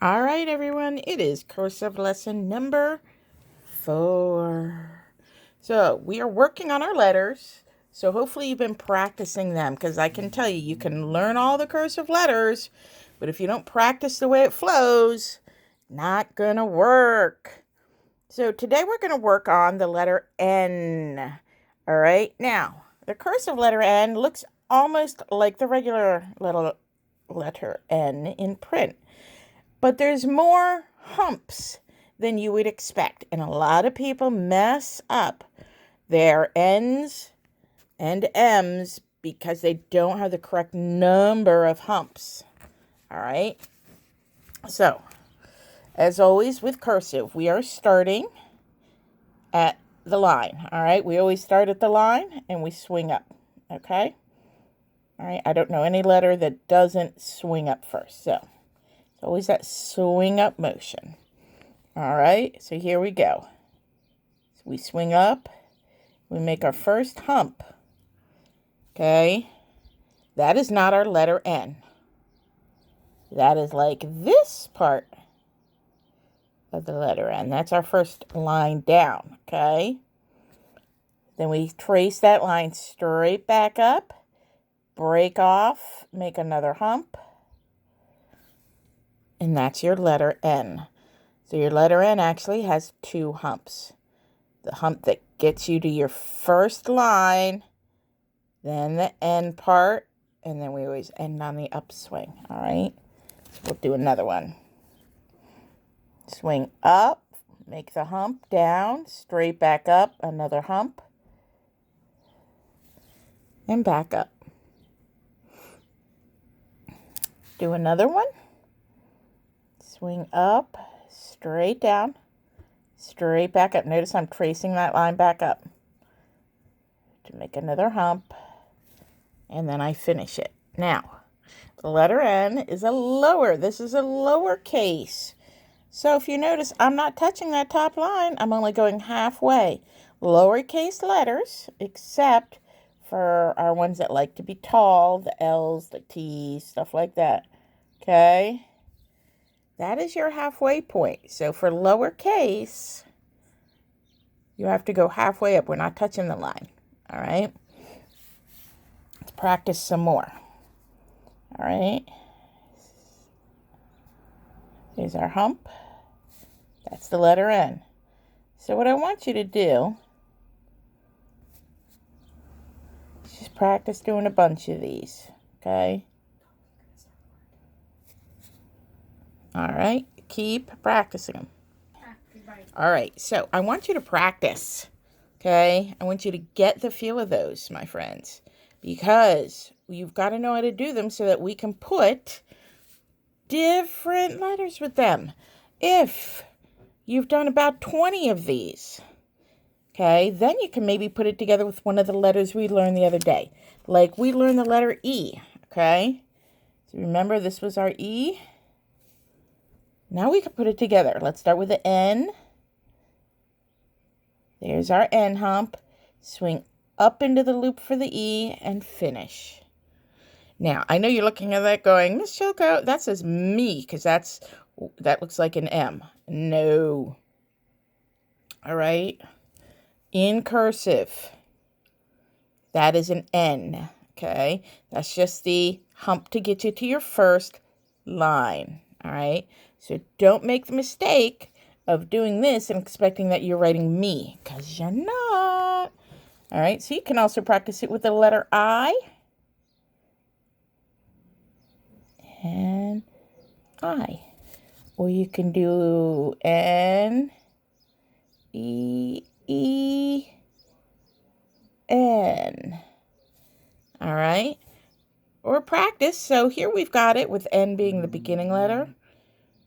All right, everyone, it is cursive lesson number 4. So we are working on our letters. So hopefully you've been practicing them, because I can tell you, you can learn all the cursive letters, but if you don't practice the way it flows, not gonna work. So today we're gonna work on the letter N. All right, now the cursive letter N looks almost like the regular little letter N in print. But there's more humps than you would expect. And a lot of people mess up their N's and M's because they don't have the correct number of humps. All right. So, as always with cursive, we are starting at the line. All right. We always start at the line and we swing up. Okay. All right. I don't know any letter that doesn't swing up first. So, always that swing up motion. All right, so here we go. So we swing up, we make our first hump. Okay, that is not our letter N. That is like this part of the letter N. That's our first line down, okay? Then we trace that line straight back up, break off, make another hump. And that's your letter N. So your letter N actually has 2 humps. The hump that gets you to your first line, then the end part, and then we always end on the upswing. All right? So we'll do another one. Swing up, make the hump, down, straight back up, another hump, and back up. Do another one. Swing up, straight down, straight back up. Notice I'm tracing that line back up to make another hump, and then I finish it. Now, the letter N is a lower. This is a lowercase. So if you notice, I'm not touching that top line. I'm only going halfway. Lowercase letters, except for our ones that like to be tall, the L's, the T's, stuff like that. Okay? That is your halfway point. So for lowercase, you have to go halfway up. We're not touching the line. All right? Let's practice some more. All right? Here's our hump. That's the letter N. So what I want you to do is just practice doing a bunch of these. Okay? All right, keep practicing them. All right, so I want you to practice, okay? I want you to get the feel of those, my friends, because you've got to know how to do them so that we can put different letters with them. If you've done about 20 of these, okay, then you can maybe put it together with one of the letters we learned the other day. Like we learned the letter E, okay? So remember, this was our E. Now we can put it together. Let's start with the N. There's our N hump. Swing up into the loop for the E and finish. Now, I know you're looking at that going, Miss Chilco, that says me, because that looks like an M. No. All right. In cursive, that is an N. Okay. That's just the hump to get you to your first line. All right. So don't make the mistake of doing this and expecting that you're writing me, because you're not. All right, so you can also practice it with the letter I and I. Or you can do N, E, E, N. All right, or practice. So here we've got it with N being the beginning letter.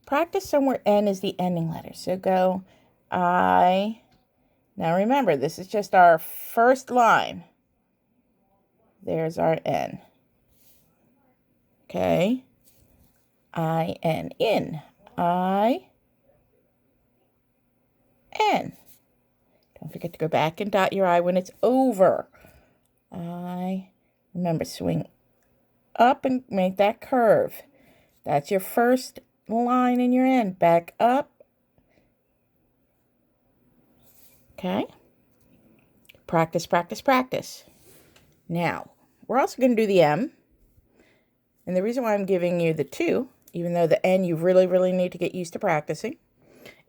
Practice somewhere N is the ending letter. So go I. Now remember, this is just our first line. There's our N. Okay. I-N. In. I-N. Don't forget to go back and dot your I when it's over. Remember, swing up and make that curve. That's your first line in your end. Back up. Okay. Practice, practice, practice. Now, we're also going to do the M. And the reason why I'm giving you the 2, even though the N you really, really need to get used to practicing,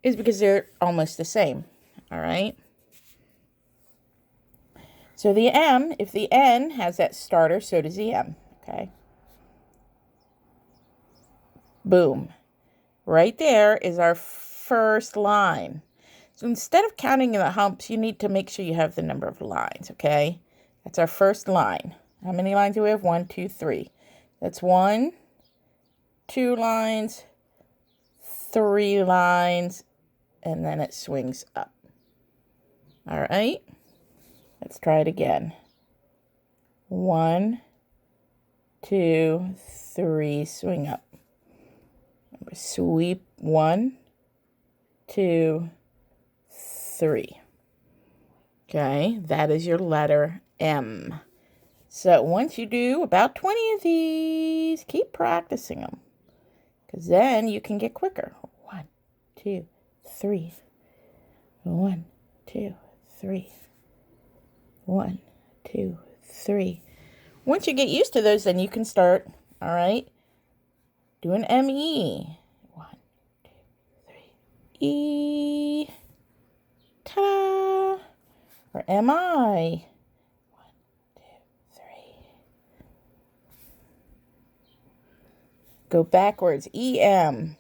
is because they're almost the same. All right. So the M, if the N has that starter, so does the M. Okay. Boom. Right there is our first line. So instead of counting the humps, you need to make sure you have the number of lines, okay? That's our first line. How many lines do we have? 1, 2, 3. That's 1, 2 lines, 3 lines, and then it swings up. All right? Let's try it again. 1, 2, 3, swing up. Sweep 1, 2, 3. Okay, that is your letter M. So once you do about 20 of these, keep practicing them, because then you can get quicker. 1, 2, 3. 1, 2, 3. 1, 2, 3. Once you get used to those, then you can start, all right, doing M-E. 1, 2, 3. E. Ta-da! Or M-I. 1, 2, 3. Go backwards. E-M.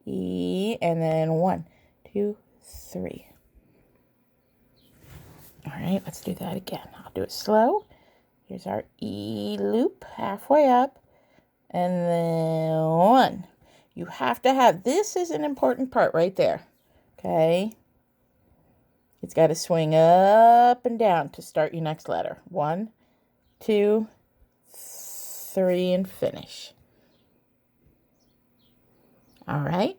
E, and then 1, 2, 3. All right, let's do that again. I'll do it slow. Here's our E loop, halfway up. And then 1. You have to have, this is an important part right there. Okay? It's got to swing up and down to start your next letter. 1, 2, 3, and finish. All right?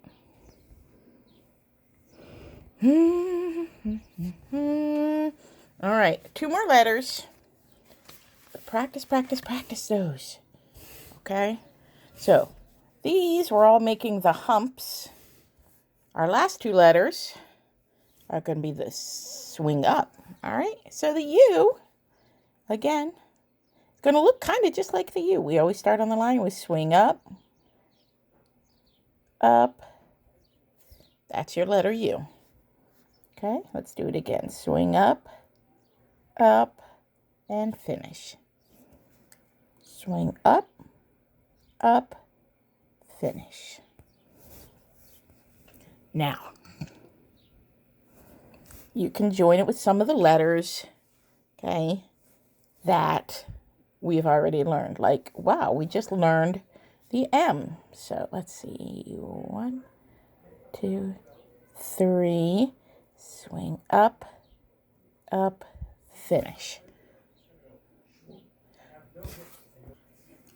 All right, 2 more letters. Practice, practice, practice those. Okay? So, these we're all making the humps. Our last 2 letters are going to be the swing up. All right? So the U, again, is going to look kind of just like the U. We always start on the line with swing up, up. That's your letter U. Okay? Let's do it again. Swing up, and finish. Swing up, finish. Now, you can join it with some of the letters, okay, that we've already learned. Like, wow, we just learned the M. So let's see. 1, 2, 3. Swing up, finish.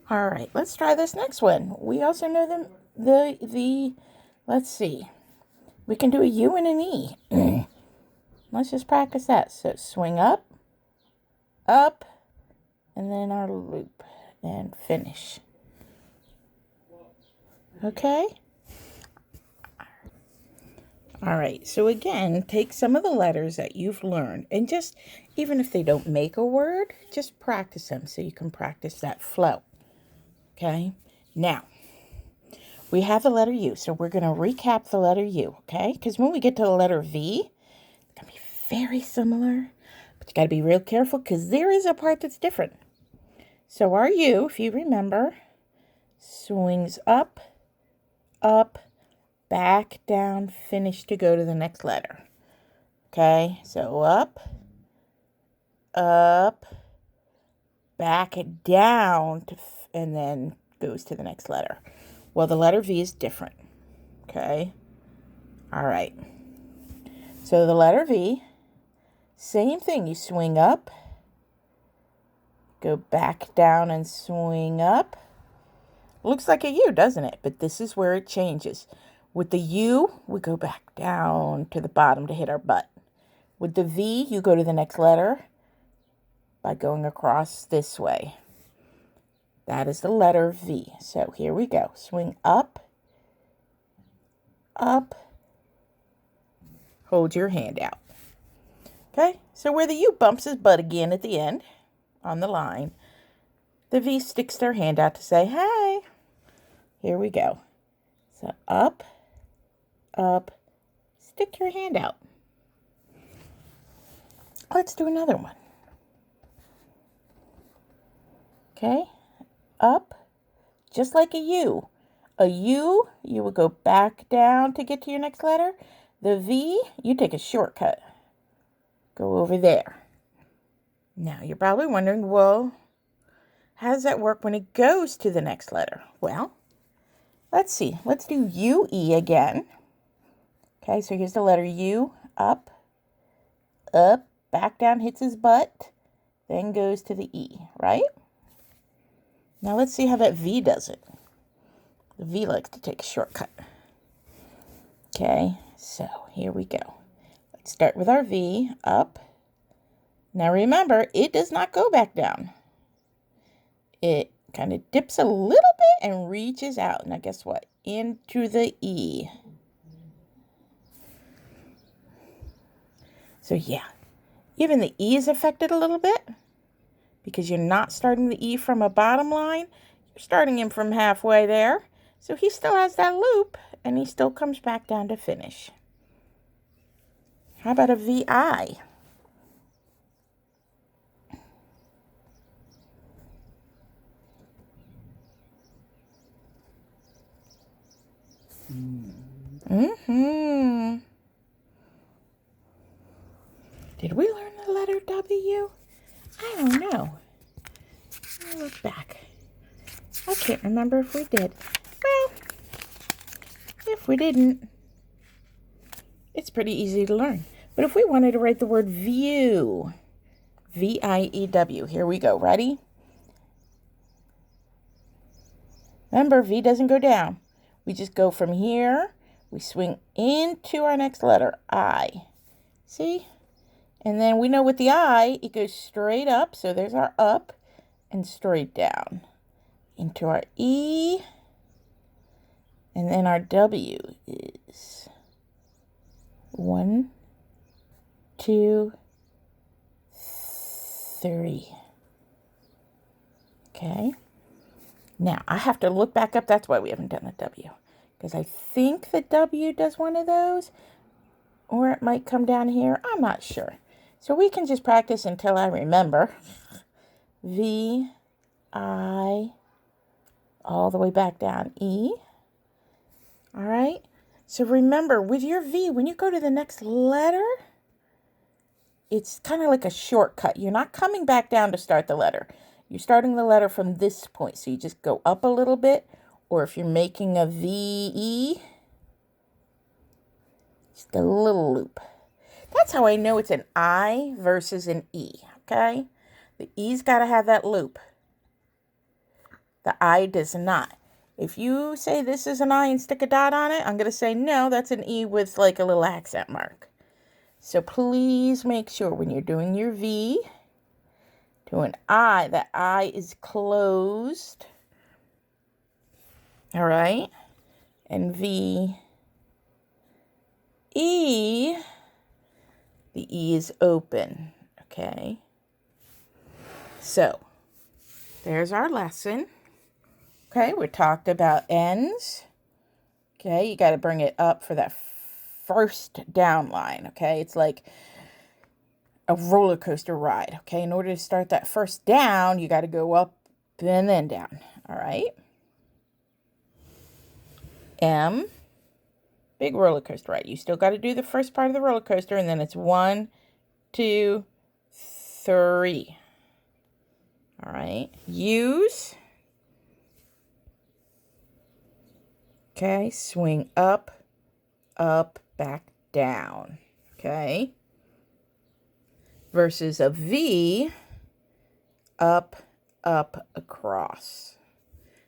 All right, let's try this next one. We also know the let's see. We can do a U and an E. Let's just practice that. So swing up, and then our loop, and finish. Okay? All right, so again, take some of the letters that you've learned, and just, even if they don't make a word, just practice them so you can practice that flow. Okay? Now, we have the letter U, so we're going to recap the letter U, okay? Because when we get to the letter V, it's going to be very similar, but you got to be real careful because there is a part that's different. So our U, if you remember, swings up, back, down, finish to go to the next letter. Okay, so up, back, down, and then goes to the next letter. Well, the letter V is different. Okay, all right. So the letter V, same thing. You swing up, go back down and swing up. Looks like a U, doesn't it? But this is where it changes. With the U, we go back down to the bottom to hit our butt. With the V, you go to the next letter by going across this way. That is the letter V. So here we go. Swing up, up, hold your hand out. Okay, so where the U bumps his butt again at the end on the line, the V sticks their hand out to say, hey, here we go. So up, up, stick your hand out. Let's do another one. Okay, up, just like a U. A U, you would go back down to get to your next letter. The V, you take a shortcut. Go over there. Now, you're probably wondering, well, how does that work when it goes to the next letter? Well, let's see. Let's do UE again. Okay, so here's the letter U. Up, up, back down, hits his butt, then goes to the E, right? Now, let's see how that V does it. The V likes to take a shortcut. Okay, so here we go. Let's start with our V, up. Now remember, it does not go back down. It kind of dips a little bit and reaches out. Now guess what? Into the E. So yeah, even the E is affected a little bit because you're not starting the E from a bottom line. You're starting him from halfway there. So he still has that loop and he still comes back down to finish. How about a VI? Did we learn the letter W? I don't know. Let me look back. I can't remember if we did. Well, if we didn't, it's pretty easy to learn. But if we wanted to write the word view, V-I-E-W, here we go. Ready? Remember, V doesn't go down. We just go from here. We swing into our next letter, I. See? And then we know with the I, it goes straight up. So there's our up and straight down into our E. And then our W is 1, 2, 3. Okay. Now, I have to look back up. That's why we haven't done the W. Because I think the W does one of those. Or it might come down here. I'm not sure. So we can just practice until I remember. V, I, all the way back down. E. All right. So remember, with your V, when you go to the next letter, it's kind of like a shortcut. You're not coming back down to start the letter. You're starting the letter from this point. So you just go up a little bit. Or if you're making a VE, just a little loop. That's how I know it's an I versus an E, okay? The E's got to have that loop. The I does not. If you say this is an I and stick a dot on it, I'm going to say, no, that's an E with like a little accent mark. So please make sure when you're doing your V to an I, that I is closed. All right? And V, E, the E is open, okay? So, there's our lesson. Okay, we talked about ends. Okay, you got to bring it up for that first down line, okay? It's like a roller coaster ride, okay? In order to start that first down, you got to go up and then down, all right? M, big roller coaster ride. You still got to do the first part of the roller coaster, and then it's 1, 2, 3. All right. U's. Okay. Swing up, up, back, down. Okay. Versus a V, up, up, across.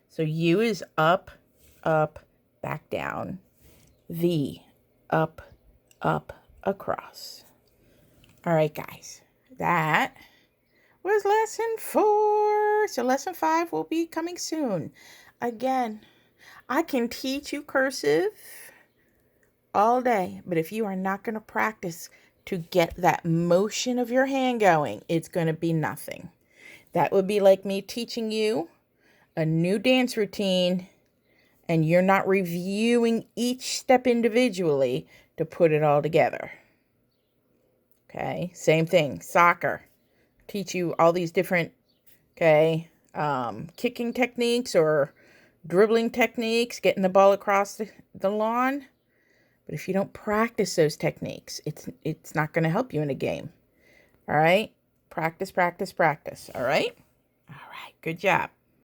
So U is up, up, back, down. V, up, up, across. All right, guys, that was lesson 4. So lesson 5 will be coming soon. Again, I can teach you cursive all day. But if you are not going to practice to get that motion of your hand going, it's going to be nothing. That would be like me teaching you a new dance routine and you're not reviewing each step individually to put it all together. Okay, same thing, soccer. Teach you all these different, kicking techniques or dribbling techniques, getting the ball across the lawn. But if you don't practice those techniques, it's not going to help you in a game. All right? Practice, practice, practice. All right? All right, good job.